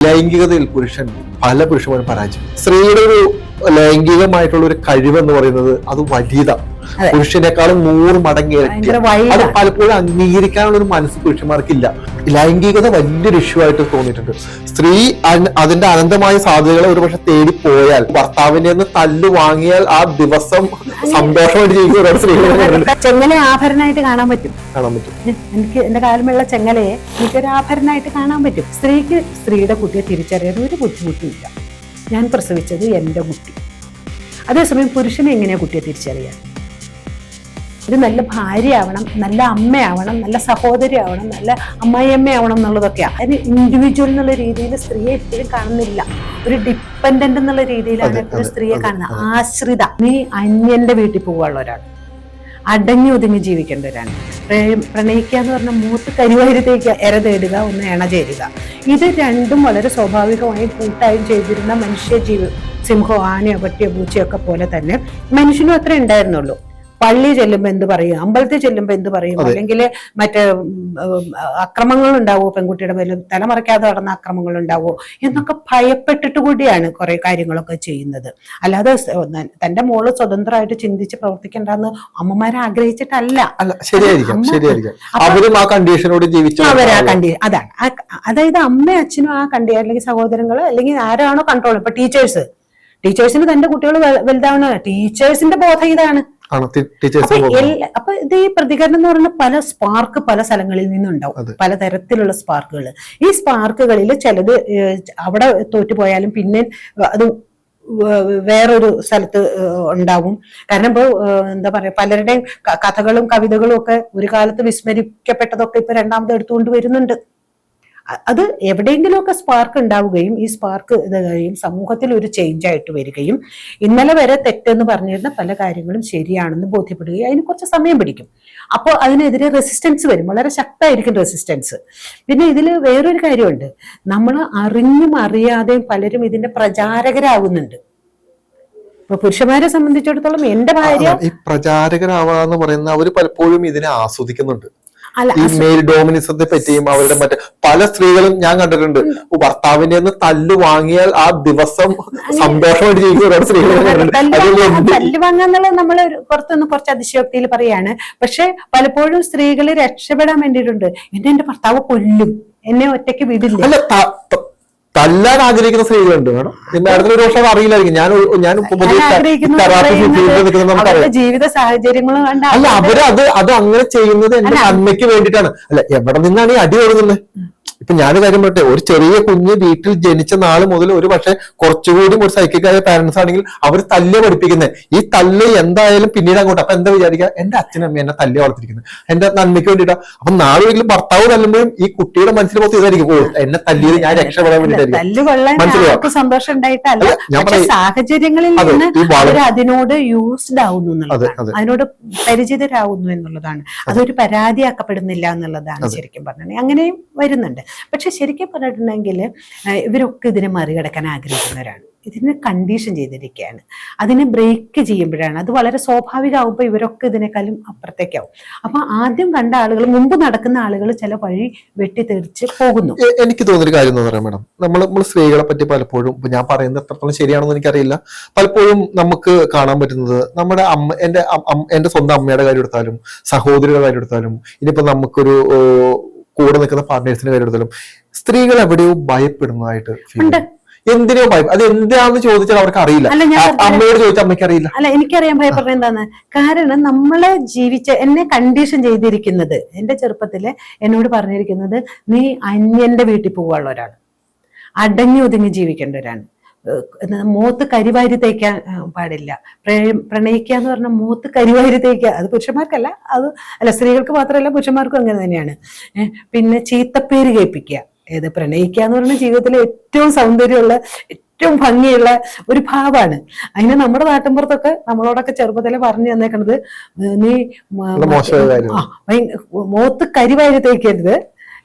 ലൈംഗികതയിൽ പല പുരുഷന്മാരും പരാജയം. സ്ത്രീയുടെ ഒരു ലൈംഗികമായിട്ടുള്ള ഒരു കഴിവെന്ന് പറയുന്നത് അത് വലിയതാണ്. പുരുഷനേക്കാളും 100 മടങ്ങ് അത് പലപ്പോഴും അംഗീകരിക്കാനുള്ള ഒരു മനസ്സ് പുരുഷന്മാർക്കില്ല. ലൈംഗികത വലിയൊരു ഇഷ്യൂ ആയിട്ട് തോന്നിയിട്ടുണ്ട്. സ്ത്രീ അതിന്റെ അനന്തമായ സാധ്യതകളെ ഒരുപക്ഷെ തേടിപ്പോയാൽ ഭർത്താവിന്റെ നിന്ന് തല്ലു വാങ്ങിയാൽ ആ ദിവസം സന്തോഷമായിട്ട് ജീവിക്കുന്ന ഒരുപാട് സ്ത്രീകൾ ചെങ്ങല ആഭരണമായിട്ട് കാണാൻ പറ്റും. എനിക്ക് എന്റെ കാലമുള്ള ചെങ്ങലയെ എനിക്കൊരു ആഭരണമായിട്ട് കാണാൻ പറ്റും. സ്ത്രീക്ക് സ്ത്രീയുടെ കുട്ടിയെ തിരിച്ചറിയാൻ ഒരു ബുദ്ധിമുട്ടുമില്ല. ഞാൻ പ്രസവിച്ചത് എന്റെ കുട്ടി. അതേസമയം പുരുഷനെ എങ്ങനെയാ കുട്ടിയെ തിരിച്ചറിയാൻ? ഒരു നല്ല ഭാര്യയാവണം, നല്ല അമ്മയാവണം, നല്ല സഹോദരി ആവണം, നല്ല അമ്മായിയമ്മയാവണം എന്നുള്ളതൊക്കെയാണ്. അതിന് ഇൻഡിവിജ്വൽ എന്നുള്ള രീതിയിൽ സ്ത്രീയെ എപ്പോഴും കാണുന്നില്ല. ഒരു ഡിപ്പെൻഡന്റ് എന്നുള്ള രീതിയിലാണ് എപ്പോഴും സ്ത്രീയെ കാണുന്നത്. ആശ്രിത. നീ അന്യന്റെ വീട്ടിൽ പോകാനുള്ള ഒരാൾ, അടങ്ങി ഒതുങ്ങി ജീവിക്കേണ്ടവരാണ്. പ്രണയിക്കുക എന്ന് പറഞ്ഞാൽ മൂത്ത് കരിവാരിത്തേക്ക് എര തേടുക, ഒന്ന് എണ ചേരുക. ഇത് രണ്ടും വളരെ സ്വാഭാവികമായും കൂട്ടായും ചെയ്തിരുന്ന സിംഹോ ആനയോ പട്ടിയോ പൂച്ചയോ ഒക്കെ പോലെ തന്നെ മനുഷ്യനും അത്ര ഉണ്ടായിരുന്നുള്ളൂ. പള്ളി ചെല്ലുമ്പോ എന്ത് പറയും, അമ്പലത്തിൽ ചെല്ലുമ്പോ എന്ത് പറയും, അല്ലെങ്കിൽ മറ്റേ അക്രമങ്ങൾ ഉണ്ടാവോ, പെൺകുട്ടിയുടെ പേരിൽ തലമറയ്ക്കാതെ നടന്ന അക്രമങ്ങൾ ഉണ്ടാവോ എന്നൊക്കെ ഭയപ്പെട്ടിട്ട് കൂടിയാണ് കുറെ കാര്യങ്ങളൊക്കെ ചെയ്യുന്നത്. അല്ലാതെ തന്റെ മോള് സ്വതന്ത്രമായിട്ട് ചിന്തിച്ച് പ്രവർത്തിക്കേണ്ടെന്ന് അമ്മമാരെ ആഗ്രഹിച്ചിട്ടല്ല. അതാണ്. അതായത് അമ്മയും അച്ഛനും ആ അല്ലെങ്കിൽ സഹോദരങ്ങള് അല്ലെങ്കിൽ ആരാണോ കൺട്രോൾ. ഇപ്പൊ ടീച്ചേഴ്സിന് തന്റെ കുട്ടികൾ വലുതാവണ ടീച്ചേഴ്സിന്റെ ബോധം ഇതാണ്. അപ്പൊ ഇത് ഈ പ്രതികരണം എന്ന് പറയുന്ന പല സ്പാർക്ക് പല സ്ഥലങ്ങളിൽ നിന്നുണ്ടാവും, പലതരത്തിലുള്ള സ്പാർക്കുകൾ. ഈ സ്പാർക്കുകളിൽ ചിലത് അവിടെ തോറ്റുപോയാലും പിന്നെ അത് വേറൊരു സ്ഥലത്ത് ഉണ്ടാവും. കാരണം ഇപ്പൊ എന്താ പറയാ, പലരുടെയും കഥകളും കവിതകളും ഒക്കെ ഒരു കാലത്ത് വിസ്മരിക്കപ്പെട്ടതൊക്കെ ഇപ്പൊ രണ്ടാമത് എടുത്തുകൊണ്ട് വരുന്നുണ്ട്. അത് എവിടെയെങ്കിലുമൊക്കെ സ്പാർക്ക് ഉണ്ടാവുകയും ഈ സ്പാർക്ക് കഴിയും സമൂഹത്തിൽ ഒരു ചേഞ്ച് ആയിട്ട് വരികയും ഇന്നലെ വരെ തെറ്റെന്ന് പറഞ്ഞിരുന്ന പല കാര്യങ്ങളും ശരിയാണെന്ന് ബോധ്യപ്പെടുകയും അതിന് കുറച്ച് സമയം പിടിക്കും. അപ്പോൾ അതിനെതിരെ റെസിസ്റ്റൻസ് വരും, വളരെ ശക്തമായിരിക്കും റെസിസ്റ്റൻസ്. പിന്നെ ഇതിൽ വേറൊരു കാര്യമുണ്ട്, നമ്മൾ അറിഞ്ഞും അറിയാതെയും പലരും ഇതിന്റെ പ്രചാരകരാകുന്നുണ്ട്. ഇപ്പൊ പുരുഷന്മാരെ സംബന്ധിച്ചിടത്തോളം എന്റെ ഭാര്യ ഈ പ്രചാരകരാവാന്ന് പറയുന്ന അവര് പലപ്പോഴും ഇതിനെ ആസ്വദിക്കുന്നുണ്ട്. ഈ മെയിൽ ഡോമിനിസത്തെ പറ്റിയും അവരുടെ മറ്റേ പല സ്ത്രീകളും ഞാൻ കണ്ടിട്ടുണ്ട്. ഭർത്താവിന്റെ നിന്ന് തല്ലു വാങ്ങിയാൽ ആ ദിവസം സന്തോഷമായിട്ട് ജീവിക്കുന്ന ഒരുപാട് സ്ത്രീകൾ. തല്ലു വാങ്ങാന്നുള്ളത് നമ്മള് പുറത്തുനിന്ന് കുറച്ച് അതിശയോക്തിയിൽ പറയാണ്. പക്ഷെ പലപ്പോഴും സ്ത്രീകള് രക്ഷപ്പെടാൻ വേണ്ടിയിട്ടുണ്ട്. എന്റെ ഭർത്താവ് കൊല്ലും, എന്നെ ഒറ്റയ്ക്ക് വിടില്ല. തല്ലാൻ ആഗ്രഹിക്കുന്ന സ്ത്രീകളുണ്ട് മേഡം. മാഡത്തിന് ഒരു വർഷം അറിയില്ലായിരിക്കും. ജീവിത സാഹചര്യങ്ങളും അല്ല, അവര് അത് അങ്ങനെ ചെയ്യുന്നത് എന്റെ നന്മയ്ക്ക് വേണ്ടിയിട്ടാണ്. അല്ല, എവിടെ നിന്നാണ് ഈ അടി വരുന്നത്? ഇപ്പൊ ഞാൻ കാര്യം പറയട്ടെ, ഒരു ചെറിയ കുഞ്ഞ് വീട്ടിൽ ജനിച്ച നാൾ മുതൽ ഒരു പക്ഷെ കുറച്ചുകൂടി ഒരു സൈക്കിക്കായ പാരന്റ്സ് ആണെങ്കിൽ അവർ തല്ല് പഠിപ്പിക്കുന്നത്. ഈ തല്ല് എന്തായാലും പിന്നീട് അങ്ങോട്ട്. അപ്പൊ എന്താ വിചാരിക്കുക, എന്റെ അച്ഛനമ്മ എന്നെ തല്ല് വളർത്തിരിക്കുന്നത് എന്റെ നന്മയ്ക്ക് വേണ്ടിയിട്ടാ. അപ്പൊ നാളെ വീട്ടിൽ ഭർത്താവ് തല്ലുമ്പോഴും ഈ കുട്ടിയുടെ മനസ്സിൽ മൊത്തം ഇതായിരിക്കും, എന്നെ തല്ലിയത് ഞാൻ രക്ഷപ്പെടാൻ വേണ്ടിയിട്ടായിരിക്കും. സാഹചര്യങ്ങളിൽ അതിനോട് യൂസ്ഡ് ആവുന്നു എന്നുള്ളതാണ്, അതിനോട് പരിചിതരാകുന്നു എന്നുള്ളതാണ്. അതൊരു പരാതിയാക്കപ്പെടുന്നില്ല എന്നുള്ളതാണ് ശരിക്കും പറഞ്ഞത്. അങ്ങനെയും വരുന്നുണ്ട്. പക്ഷെ ശരിക്കും പറഞ്ഞിട്ടുണ്ടെങ്കിൽ ഇവരൊക്കെ ഇതിനെ മറികടക്കാൻ ആഗ്രഹിക്കുന്നവരാണ്. ഇതിനെ കണ്ടീഷൻ ചെയ്തിരിക്കുകയാണ്. അതിനെ ബ്രേക്ക് ചെയ്യുമ്പോഴാണ് അത് വളരെ സ്വാഭാവികമാകുമ്പോൾ ഇവരൊക്കെ ഇതിനേക്കാളും അപ്പുറത്തേക്കാവും. അപ്പൊ ആദ്യം കണ്ട ആളുകൾ, മുമ്പ് നടക്കുന്ന ആളുകൾ ചില വഴി വെട്ടിത്തെറിച്ച് പോകുന്നു. എനിക്ക് തോന്നിയൊരു കാര്യം എന്ന് പറയാം മേഡം, നമ്മൾ സ്ത്രീകളെ പറ്റി പലപ്പോഴും, ഞാൻ പറയുന്നത് എത്രത്തോളം ശരിയാണെന്ന് എനിക്കറിയില്ല, പലപ്പോഴും നമുക്ക് കാണാൻ പറ്റുന്നത് നമ്മുടെ എന്റെ സ്വന്തം അമ്മയുടെ കാര്യം എടുത്താലും സഹോദരിയുടെ കാര്യം എടുത്താലും ഇനിയിപ്പോ നമുക്കൊരു കൂടെ നിൽക്കുന്ന പാർട്ട്നേഴ്സിന്റെ കാര്യം എടുത്താലും സ്ത്രീകൾ എവിടെയോ ഭയപ്പെടുന്നതായിട്ട് എന്തിനോ ഭയം. അത് എന്താണെന്ന് ചോദിച്ചാൽ അവർക്ക് അറിയില്ല. അമ്മയോട് ചോദിച്ചാൽ അമ്മയ്ക്ക് അറിയില്ല. അല്ല, എനിക്കറിയാൻ ഭയപ്പെടുന്നത് എന്താന്ന്, കാരണം നമ്മളെ എന്നെ കണ്ടീഷൻ ചെയ്തിരിക്കുന്നത്, എന്റെ ചെറുപ്പത്തില് എന്നോട് പറഞ്ഞിരിക്കുന്നത്, നീ അന്യന്റെ വീട്ടിൽ പോകാനുള്ള ഒരാൾ, അടങ്ങി ഒതുങ്ങി ജീവിക്കേണ്ടവരാണ്, മൂത്ത് കരിവാരി തേക്കാൻ പാടില്ല. പ്രണയിക്കുക എന്ന് പറഞ്ഞാൽ മൂത്ത് കരിവാരി തേക്കുക. അത് പുരുഷന്മാർക്കല്ല, അല്ല സ്ത്രീകൾക്ക് മാത്രമല്ല പുരുഷന്മാർക്കും അങ്ങനെ തന്നെയാണ്. പിന്നെ ചീത്തപ്പേര് കേൾപ്പിക്കുക. ഏത് പ്രണയിക്കുക എന്ന് പറഞ്ഞാൽ ജീവിതത്തിലെ ഏറ്റവും സൗന്ദര്യമുള്ള ഏറ്റവും ഭംഗിയുള്ള ഒരു ഭാവമാണ്. അതിന് നമ്മുടെ നാട്ടിൻപുറത്തൊക്കെ നമ്മളോടൊക്കെ ചെറുപ്പത്തിലെ പറഞ്ഞു തന്നേക്കണത്, നീ മൂത്ത് കരിവാരി തേക്കരുത്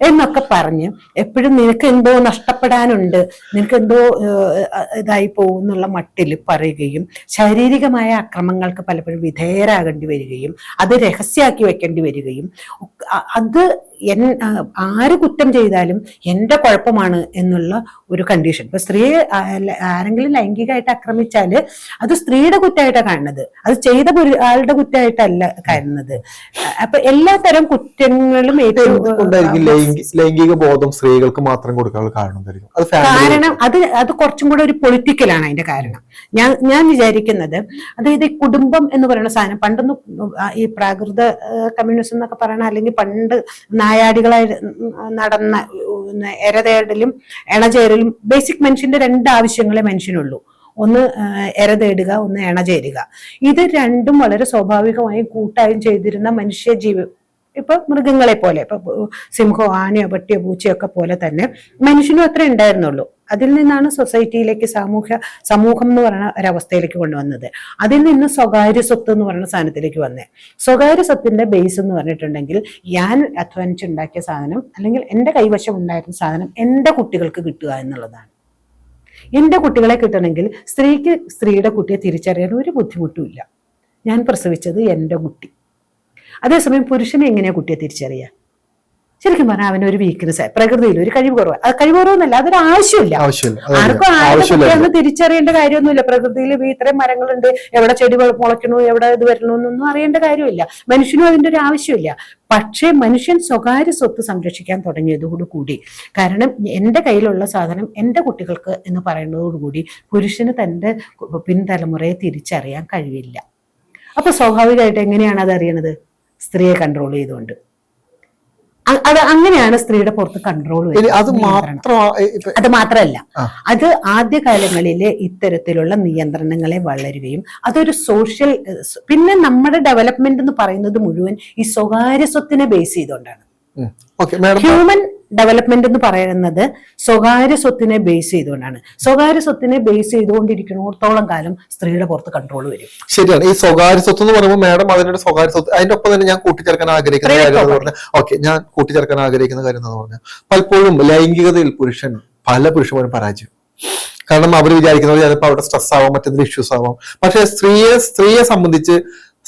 എന്നൊക്കെ പറഞ്ഞ് എപ്പോഴും നിനക്ക് എന്തോ നഷ്ടപ്പെടാനുണ്ട്, നിനക്ക് എന്തോ ഇതായി പോകും എന്നുള്ള മട്ടിൽ പറയുകയും ശാരീരികമായ അക്രമങ്ങൾക്ക് പലപ്പോഴും വിധേയരാകേണ്ടി വരികയും അത് രഹസ്യമാക്കി വെക്കേണ്ടി വരികയും അത് ആര് കുറ്റം ചെയ്താലും എന്റെ കുഴപ്പമാണ് എന്നുള്ള ഒരു കണ്ടീഷൻ. ഇപ്പൊ സ്ത്രീയെ ആരെങ്കിലും ലൈംഗികമായിട്ട് ആക്രമിച്ചാല് അത് സ്ത്രീയുടെ കുറ്റമായിട്ടാണ് കാണുന്നത്, അത് ചെയ്ത ആളുടെ കുറ്റമായിട്ടല്ല കാണുന്നത്. അപ്പൊ എല്ലാ തരം കുറ്റങ്ങളും ലൈംഗിക ബോധം സ്ത്രീകൾക്ക് മാത്രം കൊടുക്കാനുള്ള കാരണം അത് കുറച്ചും കൂടെ ഒരു പൊളിറ്റിക്കലാണ് അതിന്റെ കാരണം. ഞാൻ വിചാരിക്കുന്നത്, അതായത് ഈ കുടുംബം എന്ന് പറയുന്ന സാധനം പണ്ടൊന്നും ഈ പ്രാകൃത കമ്മ്യൂണിസം എന്നൊക്കെ പറയണ, അല്ലെങ്കിൽ പണ്ട് നായാടികളായി നടന്ന എരതേടലും എണചേരലും, ബേസിക് മനുഷ്യന്റെ 2 ആവശ്യങ്ങളെ മനുഷ്യനുള്ളൂ. ഒന്ന് എര തേടുക, ഒന്ന് എണചേരുക. ഇത് രണ്ടും വളരെ സ്വാഭാവികമായും കൂട്ടായും ചെയ്തിരുന്ന മനുഷ്യജീവി, ഇപ്പൊ മൃഗങ്ങളെ പോലെ, ഇപ്പൊ സിംഹോ ആനയോ പട്ടിയോ പൂച്ചയോ ഒക്കെ പോലെ തന്നെ മനുഷ്യനും അത്ര ഉണ്ടായിരുന്നുള്ളൂ. അതിൽ നിന്നാണ് സൊസൈറ്റിയിലേക്ക് സമൂഹം എന്ന് പറയുന്ന ഒരവസ്ഥയിലേക്ക് കൊണ്ടുവന്നത്. അതിൽ നിന്ന് സ്വകാര്യ സ്വത്ത് എന്ന് പറയുന്ന സാധനത്തിലേക്ക് വന്നേ. സ്വകാര്യ സ്വത്തിന്റെ ബേസ് എന്ന് പറഞ്ഞിട്ടുണ്ടെങ്കിൽ, ഞാൻ അധ്വാനിച്ചുണ്ടാക്കിയ സാധനം അല്ലെങ്കിൽ എന്റെ കൈവശം ഉണ്ടായിരുന്ന സാധനം എന്റെ കുട്ടികൾക്ക് കിട്ടുക എന്നുള്ളതാണ്. എന്റെ കുട്ടികളെ കിട്ടണമെങ്കിൽ സ്ത്രീക്ക് സ്ത്രീയുടെ കുട്ടിയെ തിരിച്ചറിയാൻ ഒരു ബുദ്ധിമുട്ടുമില്ല. ഞാൻ പ്രസവിച്ചത് എന്റെ കുട്ടി. അതേസമയം പുരുഷനെ എങ്ങനെയാ കുട്ടിയെ തിരിച്ചറിയുക? ശരിക്കും പറഞ്ഞാൽ അവനൊരു വീക്ക്നെസ്, പ്രകൃതിയിൽ ഒരു കഴിവ് കുറവ്. അത് കഴിവ് കുറവെന്നല്ല, അതൊരു ആവശ്യമില്ല. ആർക്കും ആരുടെ തിരിച്ചറിയേണ്ട കാര്യമൊന്നുമില്ല. പ്രകൃതിയിൽ ഇത്രയും മരങ്ങളുണ്ട്, എവിടെ ചെടി മുളയ്ക്കണു, എവിടെ ഇത് വരണമെന്നൊന്നും അറിയേണ്ട കാര്യമില്ല. മനുഷ്യനും അതിന്റെ ഒരു ആവശ്യമില്ല. പക്ഷേ മനുഷ്യൻ സ്വകാര്യ സ്വത്ത് സംരക്ഷിക്കാൻ തുടങ്ങിയതോടുകൂടി, കാരണം എന്റെ കയ്യിലുള്ള സാധനം എന്റെ കുട്ടികൾക്ക് എന്ന് പറയുന്നതോടുകൂടി പുരുഷന് തന്റെ പിൻതലമുറയെ തിരിച്ചറിയാൻ കഴിവില്ല. അപ്പൊ സ്വാഭാവികമായിട്ട് എങ്ങനെയാണ് അത് അറിയണത്? സ്ത്രീയെ കൺട്രോൾ ചെയ്തുകൊണ്ട്. അത് അങ്ങനെയാണ് സ്ത്രീയുടെ പുറത്ത് കൺട്രോൾ വരുന്നത്. അത് മാത്രമല്ല, അത് ആദ്യകാലങ്ങളിലെ ഇത്തരത്തിലുള്ള നിയന്ത്രണങ്ങളെ വളരുകയും അതൊരു സോഷ്യൽ, പിന്നെ നമ്മുടെ ഡെവലപ്മെന്റ് എന്ന് പറയുന്നത് മുഴുവൻ ഈ സ്വകാര്യ സ്വത്തിനെ ബേസ് ചെയ്തുകൊണ്ടാണ്. ഹ്യൂമൻ ഡെവലപ്മെന്റ് എന്ന് പറയുന്നത് സ്വകാര്യ സ്വത്തിനെ ബേസ് ചെയ്തുകൊണ്ടാണ്. സ്വകാര്യ സ്വത്തിനെ ബേസ് ചെയ്തുകൊണ്ടിരിക്കുന്നിടത്തോളം കാലം സ്ത്രീയുടെ പുറത്ത് കൺട്രോൾ വരും. ശരിയാണ്. ഈ സ്വകാര്യ സ്വത്ത് എന്ന് പറയുമ്പോൾ മാഡം അതിന്റെ സ്വകാര്യ സ്വത്ത്, അതിന്റെ ഒപ്പം തന്നെ ഞാൻ കൂട്ടിച്ചേർക്കാൻ ആഗ്രഹിക്കുന്ന കാര്യം എന്ന് പറഞ്ഞാൽ, ഞാൻ കൂട്ടിച്ചേർക്കാൻ ആഗ്രഹിക്കുന്ന കാര്യം എന്ന് പറഞ്ഞാൽ, പലപ്പോഴും ലൈംഗികതയിൽ പല പുരുഷന്മാരും പരാജയം. കാരണം അവർ വിചാരിക്കുന്നത് ചിലപ്പോൾ അവിടെ സ്ട്രെസ് ആവാം, മറ്റെന്തെങ്കിലും ഇഷ്യൂസ് ആവാം. പക്ഷെ സ്ത്രീയെ സംബന്ധിച്ച്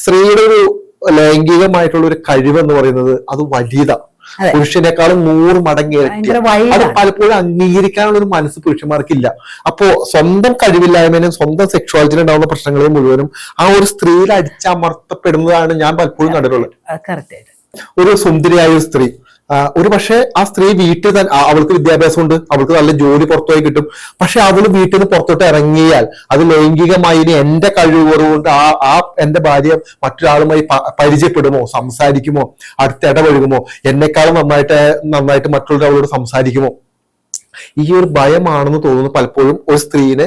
സ്ത്രീയുടെ ഒരു ലൈംഗികമായിട്ടുള്ള ഒരു കഴിവ് എന്ന് പറയുന്നത് അത് വലിയതാണ്. പുരുഷനേക്കാളും 100 മടങ്ങ് അത് പലപ്പോഴും അംഗീകരിക്കാനുള്ള ഒരു മനസ്സ് പുരുഷന്മാർക്കില്ല. അപ്പോ സ്വന്തം കഴിവില്ലായ്മയും സ്വന്തം സെക്ഷുവാലിറ്റിയിൽ ഉണ്ടാവുന്ന പ്രശ്നങ്ങളും മുഴുവനും ആ ഒരു സ്ത്രീയിൽ അടിച്ചമർത്തപ്പെടുന്നതാണ് ഞാൻ പലപ്പോഴും കണ്ടിട്ടുള്ളത്. ഒരു സുന്ദരിയായ ഒരു സ്ത്രീ, ഒരു പക്ഷേ ആ സ്ത്രീ വീട്ടിൽ തന്നെ, അവൾക്ക് വിദ്യാഭ്യാസം ഉണ്ട്, അവൾക്ക് നല്ല ജോലി പുറത്തുപോയി കിട്ടും. പക്ഷെ അവള് വീട്ടിൽ നിന്ന് പുറത്തോട്ട് ഇറങ്ങിയാൽ അത് ലൈംഗികമായി ഇനി എന്റെ കഴിവുകൊണ്ട് ആ എന്റെ ഭാര്യ മറ്റൊരാളുമായി പരിചയപ്പെടുമോ, സംസാരിക്കുമോ, അടുത്തിടപഴകുമോ, എന്നെക്കാളും നന്നായിട്ട് മറ്റുള്ളവരോട് സംസാരിക്കുമോ, ഈ ഒരു ഭയമാണെന്ന് തോന്നുന്നു പലപ്പോഴും ഒരു സ്ത്രീനെ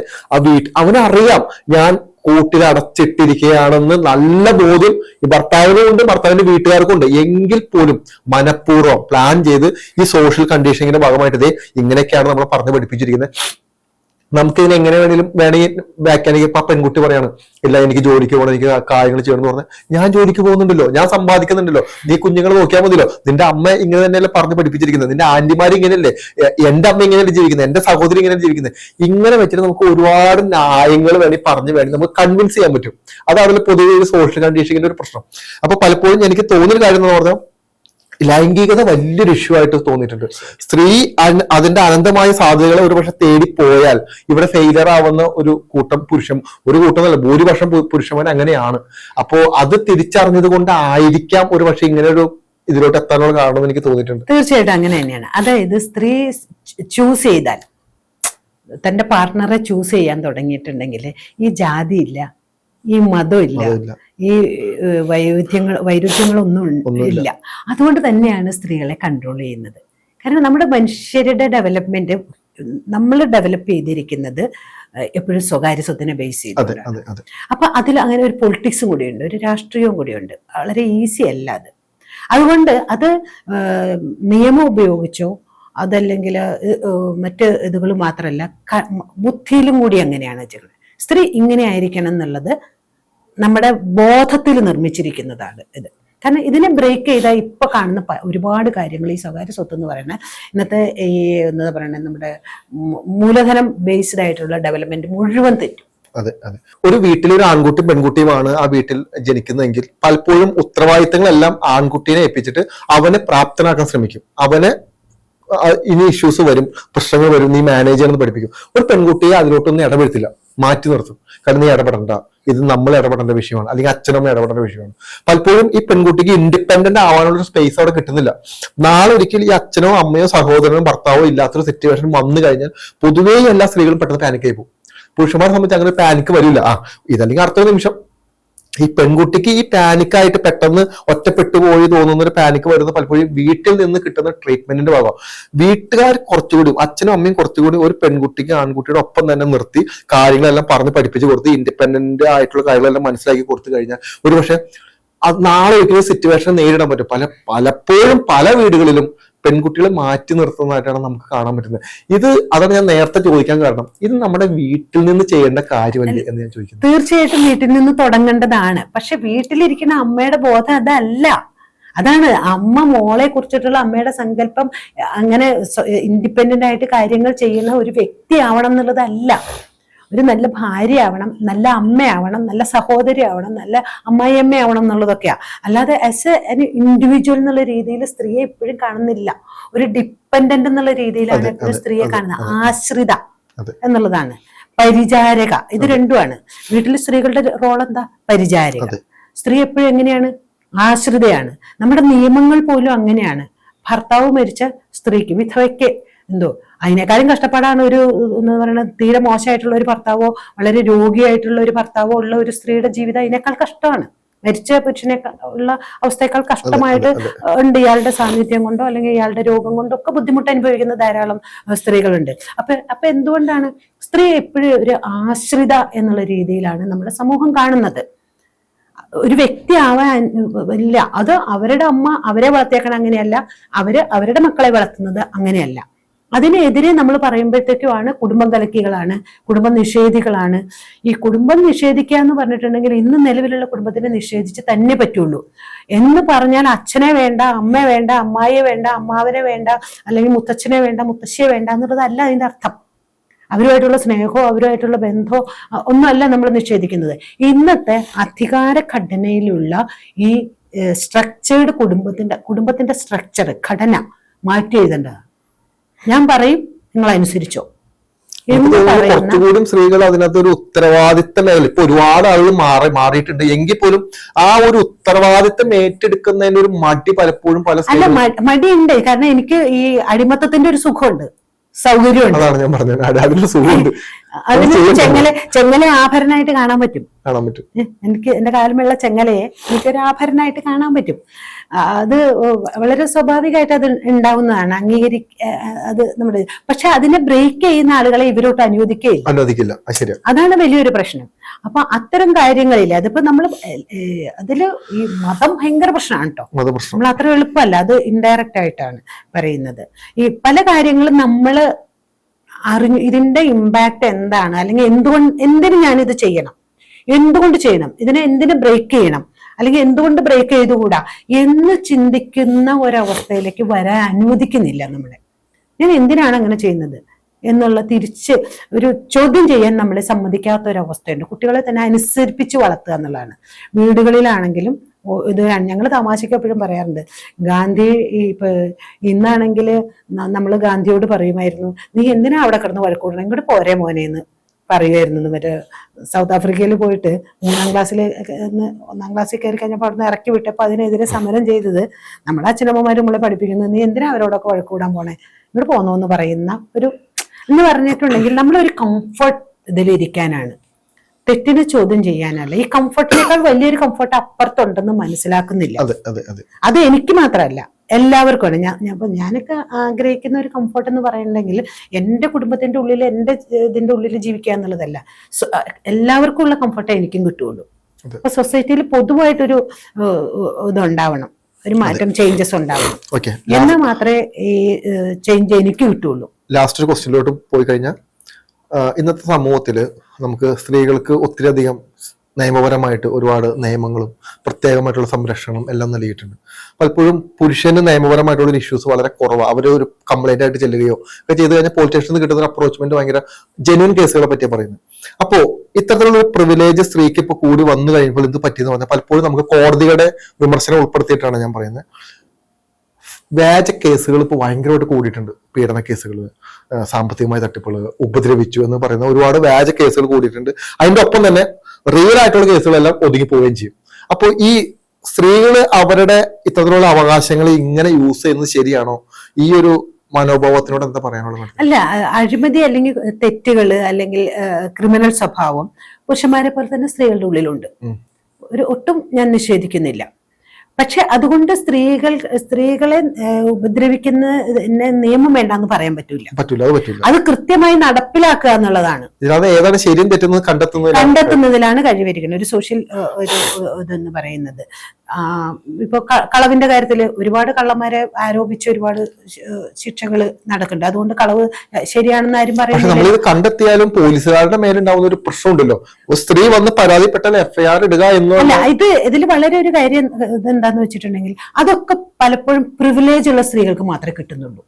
അവനറിയാം ഞാൻ കൂട്ടിൽ അടച്ചിട്ടിരിക്കുകയാണെന്ന് നല്ല ബോധ്യം ഈ ഭർത്താവിനും ഉണ്ട്, ഭർത്താവിന്റെ വീട്ടുകാർക്കും ഉണ്ട്. എങ്കിൽ പോലും മനഃപൂർവ്വം പ്ലാൻ ചെയ്ത് ഈ സോഷ്യൽ കണ്ടീഷനിങ്ങിന്റെ ഭാഗമായിട്ട് ഇങ്ങനെയൊക്കെയാണ് നമ്മൾ പറഞ്ഞു പഠിപ്പിച്ചിരിക്കുന്നത്. നമുക്കിതിനെ എങ്ങനെ വേണമെങ്കിൽ വ്യാഖ്യാനിക്കും. ഇപ്പൊ പെൺകുട്ടി പറയാണ്, ഇല്ല എനിക്ക് ജോലിക്ക് പോകണം, എനിക്ക് കാര്യങ്ങൾ ചെയ്യണം എന്ന് പറഞ്ഞാൽ, ഞാൻ ജോലിക്ക് പോകുന്നുണ്ടല്ലോ, ഞാൻ സമ്പാദിക്കുന്നുണ്ടല്ലോ, നീ കുഞ്ഞുങ്ങൾ നോക്കിയാൽ മതിയല്ലോ, നിന്റെ അമ്മ ഇങ്ങനെ തന്നെയല്ലേ പറഞ്ഞു പഠിപ്പിച്ചിരിക്കുന്നത്, നിന്റെ ആന്റിമാർ ഇങ്ങനെയല്ലേ, എന്റെ അമ്മ ഇങ്ങനെയല്ലേ ജീവിക്കുന്നത്, എന്റെ സഹോദരി ഇങ്ങനെയല്ലേ ജീവിക്കുന്നത്. ഇങ്ങനെ വെച്ചിട്ട് നമുക്ക് ഒരുപാട് ന്യായങ്ങൾ വേണമെങ്കിൽ നമുക്ക് കൺവിൻസ് ചെയ്യാൻ പറ്റും. അതാണ് പൊതുവെ ഒരു സോഷ്യൽ കണ്ടീഷനിങ്ങിന്റെ ഒരു പ്രശ്നം. അപ്പൊ പലപ്പോഴും എനിക്ക് തോന്നിയൊരു കാര്യം എന്ന് പറഞ്ഞാൽ, ലൈംഗികത വലിയൊരു ഇഷ്യൂ ആയിട്ട് തോന്നിയിട്ടുണ്ട്. സ്ത്രീ അതിന്റെ അനന്തമായ സാധ്യതകളെ ഒരുപക്ഷെ തേടിപ്പോയാൽ ഇവിടെ ഫെയിലർ ആവുന്ന ഒരു കൂട്ടം കൂട്ടമല്ല, ഭൂരിപക്ഷം പുരുഷന്മാർ അങ്ങനെയാണ്. അപ്പോ അത് തിരിച്ചറിഞ്ഞത് കൊണ്ടായിരിക്കാം ഒരു പക്ഷെ ഇങ്ങനെ ഒരു ഇതിലോട്ട് എത്താനുള്ള കാരണം എനിക്ക് തോന്നിയിട്ടുണ്ട്. തീർച്ചയായിട്ടും അങ്ങനെ തന്നെയാണ്. അതായത് സ്ത്രീ ചൂസ് ചെയ്താൽ, തന്റെ പാർട്ട്ണറെ ചൂസ് ചെയ്യാൻ തുടങ്ങിയിട്ടുണ്ടെങ്കിൽ ഈ ജാതിയില്ല, ഈ മതമില്ല, ഈ വൈരുദ്ധ്യങ്ങളൊന്നും ഇല്ല. അതുകൊണ്ട് തന്നെയാണ് സ്ത്രീകളെ കൺട്രോൾ ചെയ്യുന്നത്. കാരണം നമ്മുടെ മനുഷ്യരുടെ ഡെവലപ്മെന്റ് നമ്മൾ ഡെവലപ്പ് ചെയ്തിരിക്കുന്നത് എപ്പോഴും സ്വകാര്യ സ്വത്തിനെ ബേസ് ചെയ്തിട്ടാണ്. അപ്പൊ അതിൽ അങ്ങനെ ഒരു പൊളിറ്റിക്സും കൂടിയുണ്ട്, ഒരു രാഷ്ട്രീയവും കൂടിയുണ്ട്. വളരെ ഈസി അല്ല അത്. അതുകൊണ്ട് അത് നിയമം ഉപയോഗിച്ചോ അതല്ലെങ്കിൽ മറ്റ് ഇതുകൾ മാത്രമല്ല, ബുദ്ധിയിലും കൂടി അങ്ങനെയാണ് ചെയ്യുന്നത്. സ്ത്രീ ഇങ്ങനെ ആയിരിക്കണം എന്നുള്ളത് നമ്മുടെ ബോധത്തിൽ നിർമ്മിച്ചിരിക്കുന്നതാണ് ഇത്. കാരണം ഇതിനെ ബ്രേക്ക് ചെയ്താൽ ഇപ്പൊ കാണുന്ന ഒരുപാട് കാര്യങ്ങൾ, ഈ സ്വകാര്യ സ്വത്ത് എന്ന് പറയുന്ന ഇന്നത്തെ ഈ എന്താ പറയുന്നത് നമ്മുടെ മൂലധനം ബേസ്ഡ് ആയിട്ടുള്ള ഡെവലപ്മെന്റ് മുഴുവൻ തെറ്റും. അതെ അതെ. ഒരു വീട്ടിൽ ഒരു ആൺകുട്ടിയും പെൺകുട്ടിയുമാണ് ആ വീട്ടിൽ ജനിക്കുന്നതെങ്കിൽ പലപ്പോഴും ഉത്തരവാദിത്തങ്ങളെല്ലാം ആൺകുട്ടീനെ ഏൽപ്പിച്ചിട്ട് അവനെ പ്രാപ്തനാക്കാൻ ശ്രമിക്കും. അവനെ ഇനി ഇഷ്യൂസ് വരും, പ്രശ്നങ്ങൾ വരും, നീ മാനേജ് ചെയ്യണമെന്ന് പഠിപ്പിക്കും. ഒരു പെൺകുട്ടിയെ അതിലോട്ടൊന്നും ഇടപെടുത്തില്ല, മാറ്റി നിർത്തും. കാരണം നീ ഇടപെടണ്ട, ഇത് നമ്മൾ ഇടപെടേണ്ട വിഷയമാണ്, അല്ലെങ്കിൽ അച്ഛനമ്മ ഇടപെടേണ്ട വിഷയമാണ്. പലപ്പോഴും ഈ പെൺകുട്ടിക്ക് ഇൻഡിപെൻഡന്റ് ആവാനുള്ള ഒരു സ്പേസ് അവിടെ കിട്ടുന്നില്ല. നാളെ ഒരിക്കലും ഈ അച്ഛനോ അമ്മയോ സഹോദരനോ ഭർത്താവോ ഇല്ലാത്തൊരു സിറ്റുവേഷൻ വന്നു കഴിഞ്ഞാൽ പൊതുവേ എല്ലാ സ്ത്രീകളും പെട്ടെന്ന് പാനിക്കായി പോകും. പുരുഷന്മാരെ സംബന്ധിച്ച് അങ്ങനെ പാനിക്ക് വരില്ല. ഇതല്ലെങ്കിൽ അടുത്ത നിമിഷം ഈ പെൺകുട്ടിക്ക് ഈ പാനിക്കായിട്ട് പെട്ടെന്ന് ഒറ്റപ്പെട്ടു പോയി തോന്നുന്ന ഒരു പാനിക്ക് വരുന്ന പലപ്പോഴും വീട്ടിൽ നിന്ന് കിട്ടുന്ന ട്രീറ്റ്മെന്റിന്റെ ഭാഗം. വീട്ടുകാർ കുറച്ചുകൂടി, അച്ഛനും അമ്മയും കുറച്ചുകൂടി ഒരു പെൺകുട്ടിക്ക് ആൺകുട്ടിയുടെ ഒപ്പം തന്നെ നിർത്തി കാര്യങ്ങളെല്ലാം പറഞ്ഞ് പഠിപ്പിച്ച് കൊടുത്ത് ഇൻഡിപെൻഡന്റ് ആയിട്ടുള്ള കാര്യങ്ങളെല്ലാം മനസ്സിലാക്കി കൊടുത്തു കഴിഞ്ഞാൽ ഒരുപക്ഷെ നാളെ ഒരിക്കലും സിറ്റുവേഷൻ നേരിടാൻ പറ്റും. പലപ്പോഴും പല വീടുകളിലും പെൺകുട്ടികളെ മാറ്റി നിർത്തുന്നതായിട്ടാണ് നമുക്ക് കാണാൻ പറ്റുന്നത്. അതാണ് ഞാൻ നേരത്തെ ചോദിക്കാൻ കാരണം, ഇത് നമ്മുടെ വീട്ടിൽ നിന്ന് ചെയ്യേണ്ട കാര്യമല്ലേ എന്ന് ഞാൻ ചോദിക്കുന്നു. തീർച്ചയായിട്ടും വീട്ടിൽ നിന്ന് തുടങ്ങേണ്ടതാണ്. പക്ഷെ വീട്ടിലിരിക്കുന്ന അമ്മയുടെ ബോധം അതല്ല. അതാണ് അമ്മ മോളെ കുറിച്ചിട്ടുള്ള അമ്മയുടെ സങ്കല്പം. അങ്ങനെ ഇൻഡിപെൻഡന്റ് ആയിട്ട് കാര്യങ്ങൾ ചെയ്യുന്ന ഒരു വ്യക്തി ആവണം എന്നുള്ളതല്ല. ഒരു നല്ല ഭാര്യയാവണം, നല്ല അമ്മയാവണം, നല്ല സഹോദരി ആവണം, നല്ല അമ്മായിയമ്മ ആവണം എന്നുള്ളതൊക്കെയാ. അല്ലാതെ ആസ് എ ഇൻഡിവിജ്വൽ എന്നുള്ള രീതിയിൽ സ്ത്രീയെ എപ്പോഴും കാണുന്നില്ല. ഒരു ഡിപ്പെൻഡന്റ് എന്നുള്ള രീതിയിലാണ് എപ്പോഴും സ്ത്രീയെ കാണുന്നത്. ആശ്രിത എന്നുള്ളതാണ്, പരിചാരക, ഇത് രണ്ടുമാണ്. വീട്ടിൽ സ്ത്രീകളുടെ റോൾ എന്താ? പരിചാരക. സ്ത്രീ എപ്പോഴും എങ്ങനെയാണ്? ആശ്രിതയാണ്. നമ്മുടെ നിയമങ്ങൾ പോലും അങ്ങനെയാണ്. ഭർത്താവ് മരിച്ച സ്ത്രീക്ക്, വിധവയ്ക്ക് അതിനേക്കാളും കഷ്ടപ്പാടാണ് ഒരു എന്ന് പറയുന്നത് തീരെ മോശമായിട്ടുള്ള ഒരു ഭർത്താവോ വളരെ രോഗിയായിട്ടുള്ള ഒരു ഭർത്താവോ ഉള്ള ഒരു സ്ത്രീയുടെ ജീവിതം അതിനേക്കാൾ കഷ്ടമാണ്. മരിച്ച പുരുഷനെ ഉള്ള അവസ്ഥയേക്കാൾ കഷ്ടമായിട്ട് ഉണ്ട്. ഇയാളുടെ സാന്നിധ്യം കൊണ്ടോ അല്ലെങ്കിൽ ഇയാളുടെ രോഗം കൊണ്ടോ ഒക്കെ ബുദ്ധിമുട്ട് അനുഭവിക്കുന്ന ധാരാളം സ്ത്രീകളുണ്ട്. അപ്പൊ എന്തുകൊണ്ടാണ് സ്ത്രീ എപ്പോഴും ഒരു ആശ്രിത എന്നുള്ള രീതിയിലാണ് നമ്മുടെ സമൂഹം കാണുന്നത്? ഒരു വ്യക്തി ആവാൻ ഇല്ല. അത് അവരുടെ അമ്മ അവരെ വളർത്തിയേക്കണം അങ്ങനെയല്ല, അവരുടെ മക്കളെ വളർത്തുന്നത് അങ്ങനെയല്ല. അതിനെതിരെ നമ്മൾ പറയുമ്പോഴത്തേക്കുമാണ് കുടുംബം കലക്കികളാണ്, കുടുംബം നിഷേധികളാണ്. ഈ കുടുംബം നിഷേധിക്കുക എന്ന് പറഞ്ഞിട്ടുണ്ടെങ്കിൽ ഇന്ന് നിലവിലുള്ള കുടുംബത്തിനെ നിഷേധിച്ച് തന്നെ പറ്റുള്ളൂ. എന്ന് പറഞ്ഞാൽ അച്ഛനെ വേണ്ട, അമ്മ വേണ്ട, അമ്മായിയെ വേണ്ട, അമ്മാവനെ വേണ്ട, അല്ലെങ്കിൽ മുത്തച്ഛനെ വേണ്ട, മുത്തശ്ശിയെ വേണ്ട എന്നുള്ളതല്ല അതിന്റെ അർത്ഥം. അവരുമായിട്ടുള്ള സ്നേഹമോ അവരുമായിട്ടുള്ള ബന്ധമോ ഒന്നുമല്ല നമ്മൾ നിഷേധിക്കുന്നത്. ഇന്നത്തെ അധികാര ഘടനയിലുള്ള ഈ സ്ട്രക്ചേർഡ് കുടുംബത്തിന്റെ സ്ട്രക്ചർ, ഘടന മാറ്റി എഴുതേണ്ടതാണ്. ഞാൻ പറയും, നിങ്ങൾ അനുസരിച്ചോ എന്ന് പറയുന്ന കുറച്ചുകൂടി സ്ത്രീകൾ അതിനകത്ത് ഒരു ഉത്തരവാദിത്തം മേഖല ഇപ്പൊ ഒരുപാട് ആളുകൾ മാറിയിട്ടുണ്ട്. എങ്കിൽ പോലും ആ ഒരു ഉത്തരവാദിത്തം ഏറ്റെടുക്കുന്നതിന് ഒരു മടി പലപ്പോഴും അല്ല, മടിയുണ്ട്. കാരണം എനിക്ക് ഈ അടിമത്തത്തിന്റെ ഒരു സുഖമുണ്ട്, സൗകര്യമുണ്ട്. അതാണ് ഞാൻ പറഞ്ഞത്, അതിനൊരു സുഖമുണ്ട്. അതിന് ചെങ്ങല ആഭരണമായിട്ട് കാണാൻ പറ്റും. എനിക്ക് എന്റെ കാലമുള്ള ചെങ്ങലയെ എനിക്കൊരു ആഭരണമായിട്ട് കാണാൻ പറ്റും. അത് വളരെ സ്വാഭാവികമായിട്ട് അത് ഉണ്ടാവുന്നതാണ്, അത് നമ്മുടെ. പക്ഷെ അതിനെ ബ്രേക്ക് ചെയ്യുന്ന ആളുകളെ ഇവരോട്ട് അനുവദിക്കില്ല. അതാണ് വലിയൊരു പ്രശ്നം. അപ്പൊ അത്തരം കാര്യങ്ങളില്ല. അതിപ്പോ അതില് ഈ മതം ഭയങ്കര പ്രശ്നമാണ് കേട്ടോ. നമ്മൾ അത്ര എളുപ്പമല്ല, അത് ഇൻഡയറക്റ്റ് ആയിട്ടാണ് പറയുന്നത്. ഈ പല കാര്യങ്ങളും നമ്മള് ഇതിന്റെ ഇമ്പാക്ട് എന്താണ്, അല്ലെങ്കിൽ എന്തിനു ഞാനിത് ചെയ്യണം, എന്തുകൊണ്ട് ചെയ്യണം, ഇതിനെ എന്തിനു ബ്രേക്ക് ചെയ്യണം, അല്ലെങ്കിൽ എന്തുകൊണ്ട് ബ്രേക്ക് ചെയ്തുകൂടാ എന്ന് ചിന്തിക്കുന്ന ഒരവസ്ഥയിലേക്ക് വരാൻ അനുവദിക്കുന്നില്ല നമ്മളെ. ഞാൻ എന്തിനാണ് അങ്ങനെ ചെയ്യുന്നത് എന്നുള്ള തിരിച്ച് ഒരു ചോദ്യം ചെയ്യാൻ നമ്മളെ സമ്മതിക്കാത്ത ഒരവസ്ഥയുണ്ട്. കുട്ടികളെ തന്നെ അനുസരിപ്പിച്ച് വളർത്തുക എന്നുള്ളതാണ്. വീടുകളിലാണെങ്കിലും ഇത് ഞങ്ങൾ തമാശയ്ക്ക് എപ്പോഴും പറയാറുണ്ട്. ഗാന്ധി ഇന്നാണെങ്കിൽ നമ്മൾ ഗാന്ധിയോട് പറയുമായിരുന്നു, നീ എന്തിനാ അവിടെ കിടന്ന് വഴക്കൂടണം, ഇങ്ങോട്ട് പോരെ മോനേന്ന് പറയുമായിരുന്നു. മറ്റേ സൗത്ത് ആഫ്രിക്കയിൽ പോയിട്ട് 3ാം ക്ലാസ്സിൽ 1ാം ക്ലാസ്സിൽ കയറി കഴിഞ്ഞപ്പോൾ അവിടെ നിന്ന് ഇറക്കി വിട്ടപ്പോൾ അതിനെതിരെ സമരം ചെയ്തത് നമ്മുടെ അച്ഛനമ്മമാരും നമ്മളെ പഠിപ്പിക്കുന്നത്, നീ എന്തിനാ അവരോടൊക്കെ വഴക്കൂടാൻ പോണേ, ഇങ്ങോട്ട് പോന്നോന്ന് പറയുന്ന ഒരു എന്ന് പറഞ്ഞിട്ടുണ്ടെങ്കിൽ നമ്മളൊരു കംഫർട്ട് ഇതിലിരിക്കാനാണ്, തെറ്റിനെ ചോദ്യം ചെയ്യാനല്ല. ഈ കംഫർട്ടിനേക്കാൾ വലിയൊരു കംഫർട്ട് അപ്പുറത്തുണ്ടെന്ന് മനസ്സിലാക്കുന്നില്ല. അത് എനിക്ക് മാത്രമല്ല, എല്ലാവർക്കും. ഞാനൊക്കെ ആഗ്രഹിക്കുന്ന ഒരു കംഫർട്ട് എന്ന് പറയുന്നുണ്ടെങ്കിൽ എൻ്റെ കുടുംബത്തിന്റെ ഉള്ളിൽ, എൻ്റെ ഇതിന്റെ ഉള്ളിൽ ജീവിക്കുക എന്നുള്ളതല്ല, എല്ലാവർക്കും ഉള്ള കംഫർട്ടേ എനിക്കും കിട്ടുള്ളൂ. അപ്പൊ സൊസൈറ്റിയിൽ പൊതുവായിട്ടൊരു ഇതുണ്ടാവണം, ഒരു മാറ്റം, ചേഞ്ചസ് ഉണ്ടാവണം. എന്നാൽ മാത്രമേ ഈ ചേഞ്ച് എനിക്ക് കിട്ടുള്ളൂ. ലാസ്റ്റ് ഒരു ക്വസ്റ്റ്യനിലോട്ട് പോയി കഴിഞ്ഞാൽ, ഇന്നത്തെ സമൂഹത്തില് നമുക്ക് സ്ത്രീകൾക്ക് ഒത്തിരി അധികം നിയമപരമായിട്ട് ഒരുപാട് നിയമങ്ങളും പ്രത്യേകമായിട്ടുള്ള സംരക്ഷണം എല്ലാം നൽകിയിട്ടുണ്ട്. പലപ്പോഴും പുരുഷന് നിയമപരമായിട്ടുള്ള ഇഷ്യൂസ് വളരെ കുറവാണ്. അവർ ഒരു കംപ്ലൈന്റ് ആയിട്ട് ചെല്ലുകയോ ഒക്കെ ചെയ്ത് കഴിഞ്ഞാൽ പോലീസ് സ്റ്റേഷനിൽ കിട്ടുന്ന അപ്രോച്ച്മെന്റ് ഭയങ്കര ജെന്യൂൻ കേസുകളെ പറ്റിയാണ് പറയുന്നത്. അപ്പോ ഇത്തരത്തിലുള്ള പ്രിവിലേജ് സ്ത്രീക്ക് ഇപ്പൊ കൂടി വന്നു കഴിയുമ്പോൾ ഇത് പറ്റിയെന്ന് പറഞ്ഞാൽ പലപ്പോഴും നമുക്ക് കോടതിയുടെ വിമർശനം ഉൾപ്പെടുത്തിയിട്ടാണ് ഞാൻ പറയുന്നത്. വ്യാജ കേസുകൾ ഇപ്പൊ ഭയങ്കരമായിട്ട് കൂടിയിട്ടുണ്ട്. പീഡന കേസുകൾ, സാമ്പത്തികമായ തട്ടിപ്പുകൾ, ഉപദ്രവിച്ചു എന്ന് പറയുന്ന ഒരുപാട് വ്യാജ കേസുകൾ കൂടിയിട്ടുണ്ട്. അതിന്റെ ഒപ്പം തന്നെ റിയൽ ആയിട്ടുള്ള കേസുകളെല്ലാം ഒതുങ്ങി പോവുകയും ചെയ്യും. അപ്പോൾ ഈ സ്ത്രീകള് അവരുടെ ഇത്തരത്തിലുള്ള അവകാശങ്ങൾ ഇങ്ങനെ യൂസ് ചെയ്യുന്നത് ശരിയാണോ? ഈ ഒരു മനോഭാവത്തിനോട് എന്താ പറയാനുള്ളത്? അല്ല, അഴിമതി അല്ലെങ്കിൽ തെറ്റുകള് അല്ലെങ്കിൽ ക്രിമിനൽ സ്വഭാവം പുരുഷന്മാരെ പോലെ തന്നെ സ്ത്രീകളുടെ ഉള്ളിലുണ്ട്. ഒട്ടും ഞാൻ നിഷേധിക്കുന്നില്ല. പക്ഷെ അതുകൊണ്ട് സ്ത്രീകളെ ഉപദ്രവിക്കുന്ന നിയമം വേണ്ടെന്ന് പറയാൻ പറ്റില്ല. അത് കൃത്യമായി നടപ്പിലാക്കുക എന്നുള്ളതാണ്. ഏതാണ് ശരിയും തെറ്റുന്നത് കണ്ടെത്തുന്നതിലാണ് കഴിവിരിക്കുന്നത് ഒരു സോഷ്യൽ ഇതെന്ന് പറയുന്നത്. ഇപ്പൊ കളവിന്റെ കാര്യത്തിൽ ഒരുപാട് കള്ളന്മാരെ ആരോപിച്ച് ഒരുപാട് ശിക്ഷകൾ നടക്കുന്നുണ്ട്. അതുകൊണ്ട് കളവ് ശരിയാണെന്ന് ആരും പറയുന്നില്ല. നമ്മളിത് കണ്ടെത്തിയാലും പോലീസുകാരുടെ മേലുണ്ടാവുന്ന ഒരു പ്രശ്നമുണ്ടല്ലോ. സ്ത്രീ വന്ന് പരാതിപ്പെട്ടാൽ എഫ്ഐആർ ഇടുക അല്ല, ഇതിൽ വളരെ ഒരു കാര്യം ഇതെന്താന്ന് വെച്ചിട്ടുണ്ടെങ്കിൽ അതൊക്കെ പലപ്പോഴും പ്രിവിലേജ് ഉള്ള സ്ത്രീകൾക്ക് മാത്രമേ കിട്ടുന്നുള്ളൂ.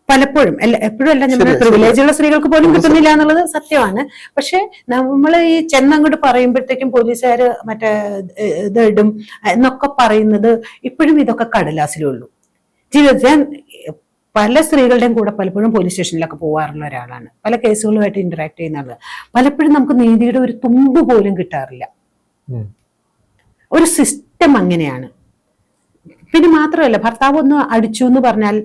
പലപ്പോഴും എപ്പോഴും അല്ല, നമ്മുടെ പ്രിവിലേജ് ഉള്ള സ്ത്രീകൾക്ക് പോലും കിട്ടുന്നില്ല എന്നുള്ളത് സത്യമാണ്. പക്ഷെ നമ്മൾ ഈ ചെന്നങ്ങോട്ട് പറയുമ്പോഴത്തേക്കും പോലീസുകാര് മറ്റേ ഇതിടും എന്നൊക്കെ പറയുന്നത് ഇപ്പോഴും ഇതൊക്കെ കടലാസിലേ ഉള്ളൂ. ജീവിതത്തിൽ പല സ്ത്രീകളുടെയും കൂടെ പലപ്പോഴും പോലീസ് സ്റ്റേഷനിലൊക്കെ പോകാറുള്ള ഒരാളാണ്. പല കേസുകളുമായിട്ട് ഇന്ററാക്ട് ചെയ്യുന്ന ആള്. പലപ്പോഴും നമുക്ക് നീതിയുടെ ഒരു തുമ്പ് പോലും കിട്ടാറില്ല. ഒരു സിസ്റ്റം അങ്ങനെയാണ്. പിന്നെ മാത്രമല്ല, ഭർത്താവ് ഒന്ന് അടിച്ചു എന്ന് പറഞ്ഞാൽ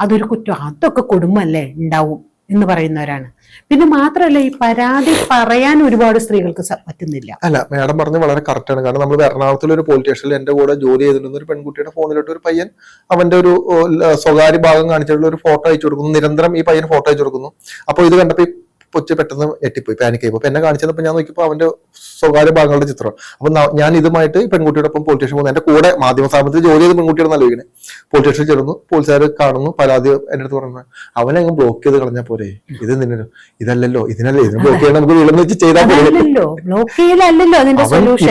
അതൊരു കുറ്റം, അതൊക്കെ കുടുംബമല്ലേ ഉണ്ടാവും എന്ന് പറയുന്നവരാണ്. പിന്നെ മാത്രമല്ല, ഈ പരാതി പറയാൻ ഒരുപാട് സ്ത്രീകൾക്ക് പറ്റുന്നില്ല. അല്ല, മാഡം പറഞ്ഞത് വളരെ കറക്റ്റ് ആണ്. കാരണം നമ്മൾ എറണാകുളത്തിലെ ഒരു പോലീസ് സ്റ്റേഷനിൽ എന്റെ കൂടെ ജോലി ചെയ്തിരുന്ന ഒരു പെൺകുട്ടിയുടെ ഫോണിലോട്ട് ഒരു പയ്യൻ അവന്റെ ഒരു സ്വകാര്യ ഭാഗം കാണിച്ചിട്ടുള്ള ഒരു ഫോട്ടോ അയച്ചു കൊടുക്കുന്നു. നിരന്തരം ഈ പയ്യൻ ഫോട്ടോ അയച്ചു കൊടുക്കുന്നു. അപ്പോൾ ഇത് കണ്ടപ്പോ കൊച്ചു പെട്ടെന്ന് എത്തിപ്പോയി, പാനിക് ആയിപ്പോ. അപ്പൊ എന്നെ കാണിച്ചപ്പോൾ ഞാൻ നോക്കിയപ്പോൾ അവന്റെ സ്വകാര്യ ഭാഗങ്ങളുടെ ചിത്രം. അപ്പൊ ഞാൻ ഇതുമായിട്ട് പെൺകുട്ടിയുടെ ഒപ്പം പോലീസ് സ്റ്റേഷൻ പോകുന്നു. എന്റെ കൂടെ മാധ്യമ സ്ഥാപനത്തിൽ ജോലി ചെയ്ത് പെൺകുട്ടിയുടെ ആലോചിക്കണേ. പോലീസ് സ്റ്റേഷനിൽ ചെല്ലുന്നു, പോലീസുകാർ കാണുന്നു, പരാതി എന്റെ അടുത്ത് പറഞ്ഞു, അവനെ അങ്ങ് ബ്ലോക്ക് ചെയ്ത് കളഞ്ഞാൽ പോരെ, ഇത് നിന്നോ ഇതല്ലല്ലോ, ഇതിനല്ലേ, ഇതിന് ബ്ലോക്ക് ചെയ്യണം, നമുക്ക് വീളം വെച്ച് ചെയ്താൽ പോലെ.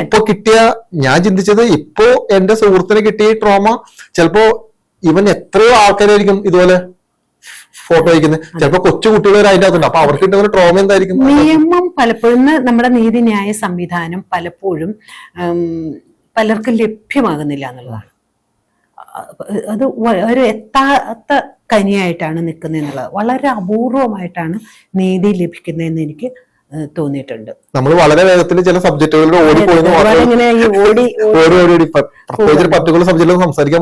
ഇപ്പൊ കിട്ടിയ, ഞാൻ ചിന്തിച്ചത് ഇപ്പോ എന്റെ സുഹൃത്തിന് കിട്ടിയ ട്രോമ ചിലപ്പോ ഇവൻ എത്രയോ ആൾക്കാരായിരിക്കും ഇതുപോലെ ഫോട്ടോ അയക്കുന്നത്. ചിലപ്പോ കൊച്ചു കുട്ടികൾ അതിന്റെ അകത്തുണ്ട്. അപ്പൊ അവർക്ക് കിട്ടുന്ന ട്രോമ എന്തായിരിക്കും? നിയമം പലപ്പോഴും നമ്മുടെ നീതിന്യായ സംവിധാനം പലപ്പോഴും പലർക്കും ലഭ്യമാകുന്നില്ല എന്നുള്ളതാണ്. അത് ഒരു എത്താത്ത കനിയായിട്ടാണ് നിൽക്കുന്നത് എന്നുള്ളത്. വളരെ അപൂർവമായിട്ടാണ് നീതി ലഭിക്കുന്നതെന്ന് എനിക്ക് തോന്നിയിട്ടുണ്ട്. നമ്മൾ വളരെ വേഗത്തിൽ ചില സബ്ജക്റ്റുകളിൽ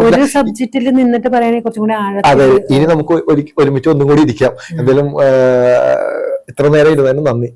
ഒരു സബ്ജക്റ്റിൽ നിന്നിട്ട് പറയുകയാണെങ്കിൽ കുറച്ചും കൂടി അതെ, ഇനി നമുക്ക് ഒരുമിച്ച് ഒന്നും കൂടി ഇരിക്കാം. എന്തായാലും ഇത്ര നേരം ഇരുന്നതിന് നന്ദി.